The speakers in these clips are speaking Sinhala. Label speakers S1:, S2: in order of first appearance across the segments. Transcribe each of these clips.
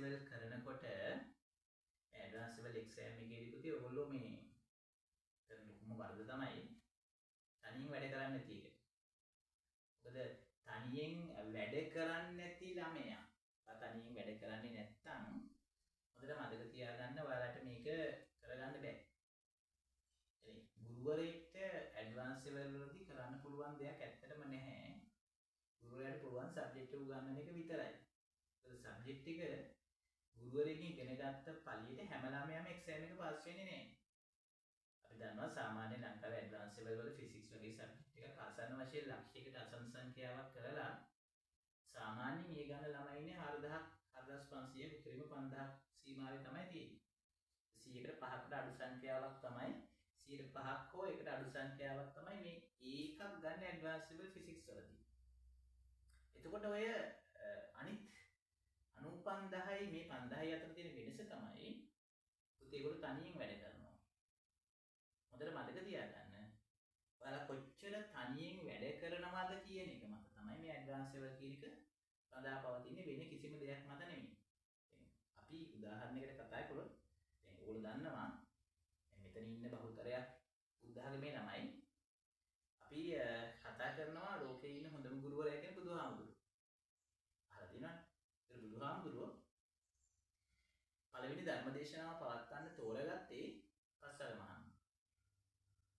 S1: level කරනකොට advanced level exam එකේදී පුතේ ඔයගොල්ලෝ මේ කරන ලොකුම වරද තමයි තනියෙන් වැඩ කරන්නේ නැති එක. මොකද තනියෙන් වැඩ කරන්නේ නැති ළමයා තනියෙන් වැඩ කරන්නේ නැත්තම් හොඳට මතක තියාගන්න ඔයාලට මේක කරගන්න බෑ. ඒ ගුරුවරයෙක්ට ඇඩ්වාන්ස් ලෙවල් වලදී කරන්න පුළුවන් දෙයක් ඇත්තටම නැහැ. ගුරුවරයාට පුළුවන් සබ්ජෙක්ට් එක උගන්වන එක විතරයි. ඒ සබ්ජෙක්ට් එක ගුරුවරයෙක්ගෙන් ඉගෙන ගත්ත පළියට හැම ළමයාම එක්සෑම් එක පාස් වෙන්නේ නැහැ. අපි දන්නවා සාමාන්‍ය ලංකාවේ ඇඩ්වාන්ස් ලෙවල් වල ෆිසික්ස් වගේ සබ්ජෙක්ට් එකක් ආසන්න වශයෙන් ලක්ෂයකට අසන්න සංඛ්‍යාවක් කරලා සාමාන්‍යයෙන් ඒ ගන්න ළමයි ඉන්නේ 4000ක් 4500 උතරිම 5000ක් සීමාවේ තමයි තියෙන්නේ. 100කට 5කට අඩු සංඛ්‍යාවක් තමයි 105ක් හෝ එකට අඩු සංඛ්‍යාවක් තමයි මේ ඒකක් ගන්න ඇඩ්වාන්ස් ලෙවල් ෆිසික්ස් වලදී. එතකොට ඔය අනිත් 95000යි මේ 5000යි අතර තියෙන වෙනස තමයි පුතේ ඒගොල්ලෝ තනියෙන් වැඩ කරනවා. හොඳට මතක තියාගන්න. ඔයාලා කොච්චර තනියෙන් වැඩ කරනවද කියන එක මත තමයි මේ ඇඩ්වාන්ස් ලෙවල් කියන එක සඳහා පවතින්නේ වෙන කිසිම දෙයක් මත නෙමෙයි. අපි උදාහරණයකට කතා කළොත් දැන් ඕගොල්ලෝ දන්නවා මෙතන ඉන්න බහුතරයක් බුද්ධාගමේ ළමයි අපි කතා කරනවා ලෝකේ ඉන්න හොඳම ගුරුවරයා කියන බුදුහාමුදුරුවෝ. අහලා තියෙනවද? ඒ බුදුහාමුදුරුවෝ පළවෙනි ධර්මදේශනාව පවත්වන්න තෝරගත්තේ පස්වග මහණුන්.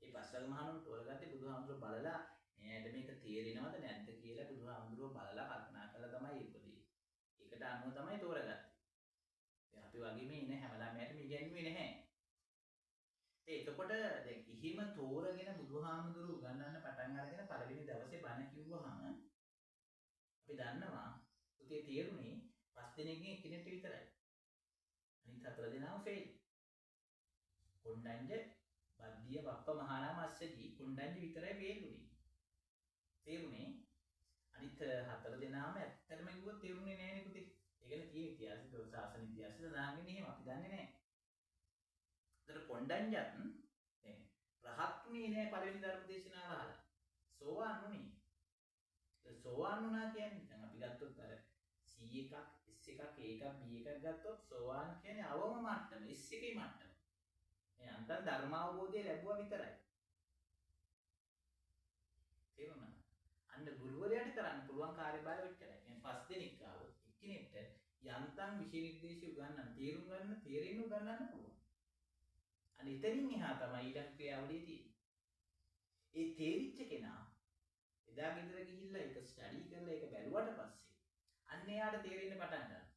S1: ඒ පස්වග මහණුන් තෝරගත්තේ බුදුහාමුදුරුවෝ බලලා මෙයාට මේක තේරෙනවද නැද්ද කියලා බුදුහාමුදුරුවෝ බලලා කල්පනා කරලා තමයි ඉපදී. ඒකට අනුව තමයි තෝරගත්තේ. දැන් අපි වගේ මේ ඉන්න හැම ළමයාටම ඉගෙනුවේ නැහැ. එතකොට දැන් ඉහිම තෝරගෙන බුදුහාමුදුරුවෝ උගන්වන්න පටන් අරගෙන පළවෙනි දවසේ බණ කිව්වහම අපි දන්නවා පුතේ තේරුනේ 5 දිනකින් එක්කෙනෙක්ට විතරයි. අනිත් 4 දෙනාම ෆේල්. කොණ්ඩඤ්ඤ බද්දිය වප්ප මහානාම අස්සජී කොණ්ඩඤ්ඤ විතරයි ෆේල් උනේ. තේරුනේ අනිත් 4 දෙනාම ඇත්තටම කිව්වොත් තේරුනේ නැහැ නේ පුතේ. ඒකනේ තියෙන ඉතිහාසෙ ශාසන ඉතිහාසෙ දාන්නේ එහෙම අපි දන්නේ නැහැ. ඒතර කොණ්ඩඤ්ඤත් දැන් රහත්ුනේ නෑ පළවෙනි ධර්ම දේශනාව අහලා. සෝවාන් උනේ. සෝවාන් වුණා කියන්නේ දැන් අපි ගත්තොත් අර C1ක් S1ක් A1ක් B1ක් ගත්තොත් සෝවාන් කියන්නේ අවම මට්ටම S1 මට්ටම. මේ අන්තර ධර්ම අවබෝධය ලැබුවා විතරයි. තේරුණා? අන්න ගුරුවරයාට කරන්න පුළුවන් කාර්යභාරය ඔච්චරයි. يعني 5 දෙනෙක් ආවොත් එක්කෙනෙක්ට යන්තම් විෂය නිර්දේශය උගන්වන්න, තේරුම් ගන්න, තේරෙන්න උගන්වන්න පුළුවන්. අන්න එතනින් එහා තමයි ඊළඟ ක්‍රියාවලිය තියෙන්නේ. ඒ තේරිච්ච කෙනා එදා ගෙදර ගිහිල්ලා ඒක ස්ටඩි කරලා ඒක බැලුවට පස්සේ අන්න එයාට තේරෙන්න පටන් ගන්නවා.